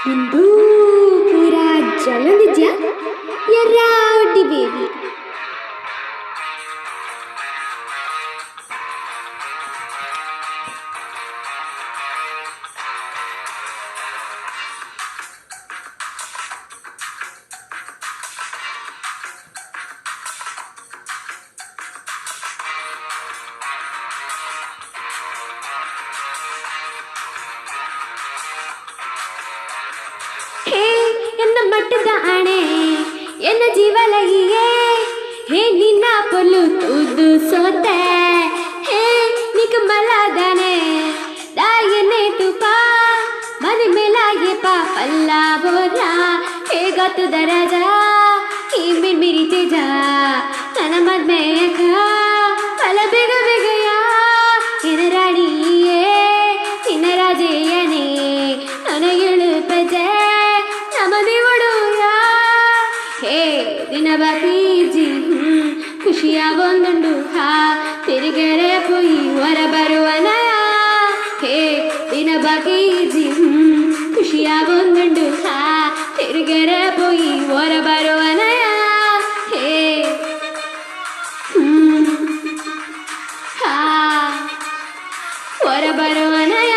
ನಿಂದು ಪೂರಾ ಜಲಂದಿದ್ಯಾ ಎರ್ರಾಡಿ ಬೇಬಿ. ಹೇ ಎನ್ನ ಮಟ್ಟದ ಆಣೆ ಎನ್ನ ಜೀವಲಗಿಯೇ ಹೇ ನಿನ್ನ ಪೊಲ್ಲು ತೂದು ಸೋತೆ ಹೇ ನಿಕ ಮಲದಾನೆ ದಾಯನೆ ತುಪ ಮನೆ ಮೇಲಾಗೆ ಪಾಪಲ್ಲ ಬೋರ ಹೇ ಗತ್ತು ದರಜ ಈ ಮಿರ್ಮಿರಿ ತೇಜ ನನ್ನ ಮದ್ಮೆಯಕ ಫಲ ಬೇಗ ಬೇಗಯ ಎನ ರಾಣಿಯೇ ನಿನ್ನ ರಾಜೇಯನೇ ನನಗೆಳು ಪಜೆ ನಮದಿ ಒಡುಯ ಹೇ ದಿನ ಬಾಕೀಜಿ ಖುಷಿಯ ಒಂದುಂಡು ಹಾ ತಿರುಗರೆ ಪೋಯಿ ಹೊರ ಬರುವ ನಯ ಹೇ ದಿನ ಬಾಕೀಜಿ ಖುಷಿಯ ಒಂದುಂಡು ಹಾ ತಿರುಗರೆ ಪೋಯಿ ಹೊರ ಬರುವ ನಯ ಹೇ ಹಾ ಹೊರ ಬರುವ ನಯ